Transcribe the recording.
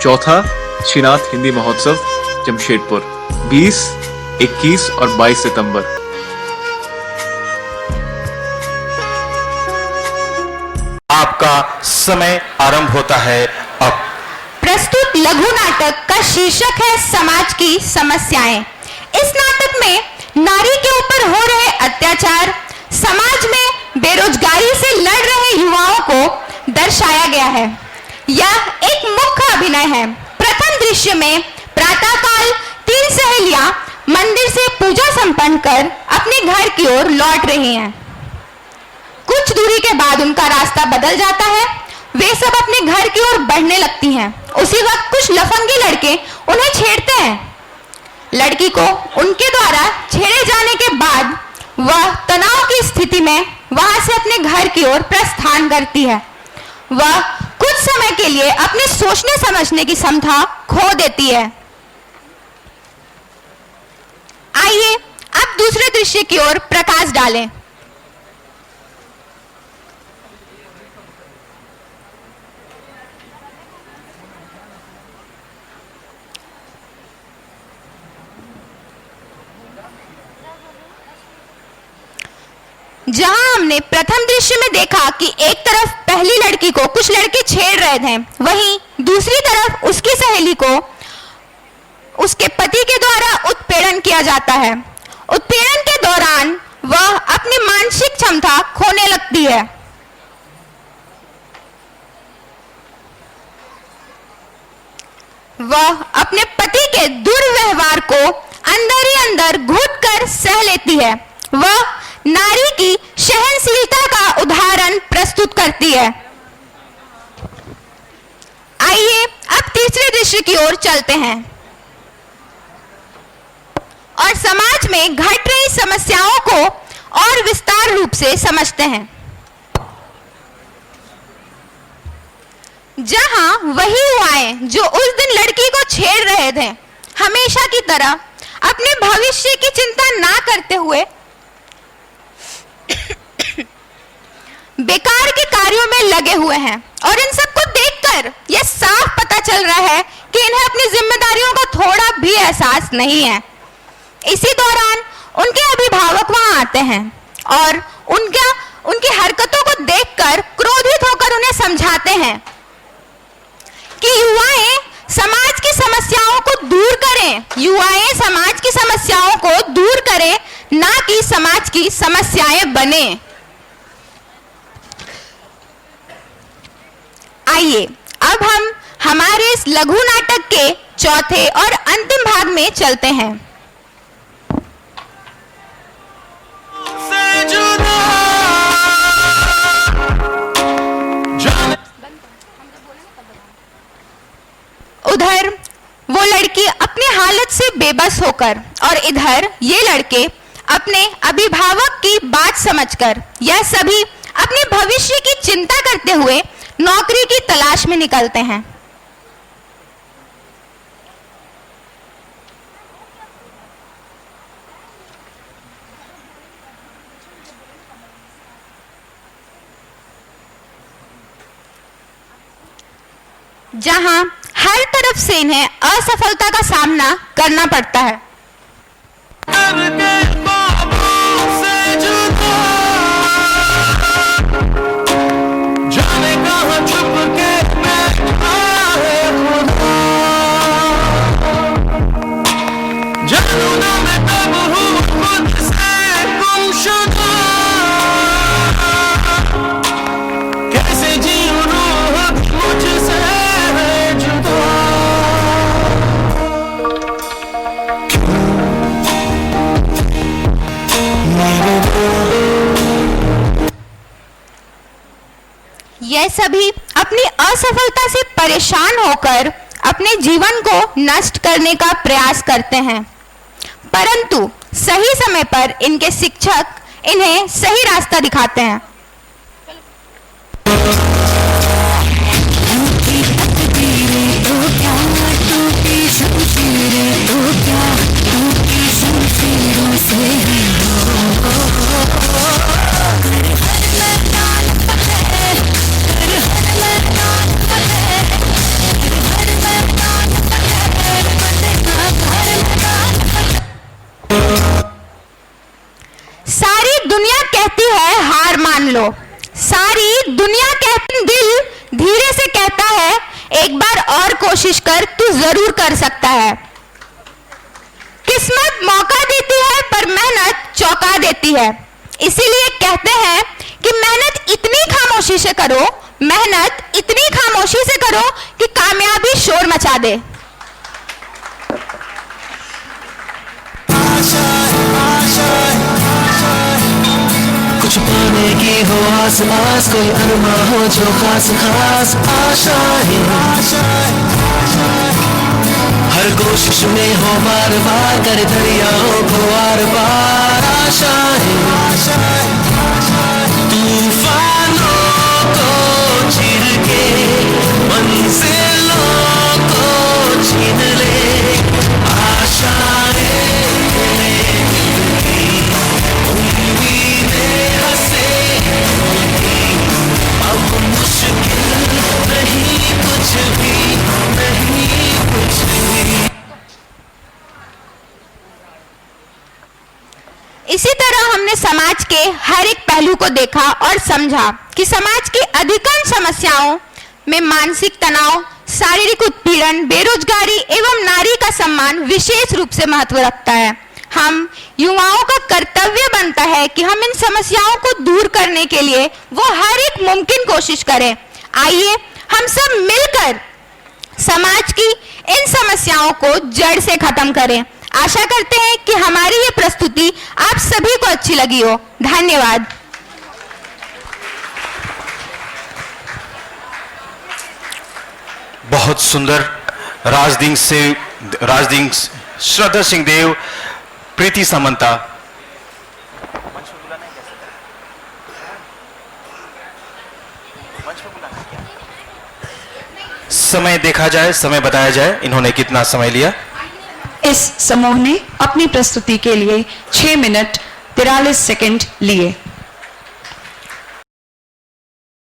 चौथा श्रीनाथ हिंदी महोत्सव जमशेदपुर 20, 21 और 22 सितंबर। आपका समय आरंभ होता है अब। प्रस्तुत लघु नाटक का शीर्षक है समाज की समस्याएं। इस नाटक में नारी के ऊपर हो रहे अत्याचार, समाज में बेरोजगारी से लड़ रहे युवाओं को दर्शाया गया है। यह एक मुख्य अभिनय है। प्रथम दृश्य में प्रातःकाल 3 सहेलियां मंदिर से पूजा संपन्न कर अपने घर की ओर लौट रही हैं। कुछ दूरी के बाद उनका रास्ता बदल जाता है। वे सब अपने घर की ओर बढ़ने लगती हैं। उसी वक्त कुछ लफंगे लड़के उन्हें छेड़ते हैं। लड़की को उनके द्वारा छेड़े जाने के बाद वह तनाव की स्थिति में वहां से अपने घर की ओर प्रस्थान करती है। वह कुछ समय के लिए अपने सोचने समझने की क्षमता खो देती है। आइए अब दूसरे दृश्य की ओर प्रकाश डालें। जहां हमने प्रथम दृश्य में देखा कि एक तरफ पहली लड़की को कुछ लड़के छेड़ रहे थे, वहीं दूसरी तरफ उसकी सहेली को उसके पति के द्वारा उत्पीड़न किया जाता है। उत्पीड़न के दौरान वह अपनी मानसिक क्षमता खोने लगती है। वह अपने पति के दुर्व्यवहार को अंदर ही अंदर घुटकर सह लेती है। वह नारी की सहनशीलता का उदाहरण प्रस्तुत करती है। आइए अब तीसरे दृश्य की ओर चलते हैं और समाज में घट रही समस्याओं को और विस्तार रूप से समझते हैं। जहां वही युवाएं जो उस दिन लड़की को छेड़ रहे थे, हमेशा की तरह अपने भविष्य की चिंता ना करते हुए बेकार के कार्यों में लगे हुए हैं और इन सबको देखकर यह साफ पता चल रहा है कि इन्हें अपनी जिम्मेदारियों का थोड़ा भी एहसास नहीं है। इसी दौरान उनके अभिभावक वहां आते हैं और उनकी हरकतों को देखकर क्रोधित होकर उन्हें समझाते हैं कि युवाएं समाज की समस्याओं को दूर करें। युवाएं समाज की समस्याओं को दूर करें, ना कि समाज की समस्याएं बने। आइए अब हम हमारे इस लघु नाटक के चौथे और अंतिम भाग में चलते हैं। उधर वो लड़की अपनी हालत से बेबस होकर और इधर ये लड़के अपने अभिभावक की बात समझकर, यह सभी अपने भविष्य की चिंता करते हुए नौकरी की तलाश में निकलते हैं। जहां हर तरफ से इन्हें असफलता का सामना करना पड़ता है। यह सभी अपनी असफलता से परेशान होकर अपने जीवन को नष्ट करने का प्रयास करते हैं, परंतु सही समय पर इनके शिक्षक इन्हें सही रास्ता दिखाते हैं। दुनिया कहती, दिल धीरे से कहता है एक बार और कोशिश कर, तू जरूर कर सकता है। किस्मत मौका देती है पर मेहनत चौंका देती है। इसीलिए कहते हैं कि मेहनत इतनी खामोशी से करो, मेहनत इतनी खामोशी से करो कि कामयाबी शोर मचा दे। कुछ पाने की हो आस पास, कोई अरमा हो जो खास खास आशाएं, हर कोशिश में हो बार बार, कर दरियाओं को आर पार आशाएं, तूफानों को चीर के मंजिलों को छीन ले आशाएं, इसी तरह हमने समाज के हर एक पहलू को देखा और समझा कि समाज की अधिकांश समस्याओं में मानसिक तनाव, शारीरिक उत्पीड़न, बेरोजगारी एवं नारी का सम्मान विशेष रूप से महत्व रखता है। हम युवाओं का कर्तव्य बनता है कि हम इन समस्याओं को दूर करने के लिए वो हर एक मुमकिन कोशिश करें। आइए हम सब मिलकर समाज की इन समस्याओं को जड़ से खत्म करें। आशा करते हैं कि हमारी ये प्रस्तुति आप सभी को अच्छी लगी हो। धन्यवाद। बहुत सुंदर राजदीन श्रद्धा सिंह देव, प्रीति सामंता। समय देखा जाए, समय बताया जाए, इन्होंने कितना समय लिया। इस समूह ने अपनी प्रस्तुति के लिए 6 मिनट 43 सेकंड लिए।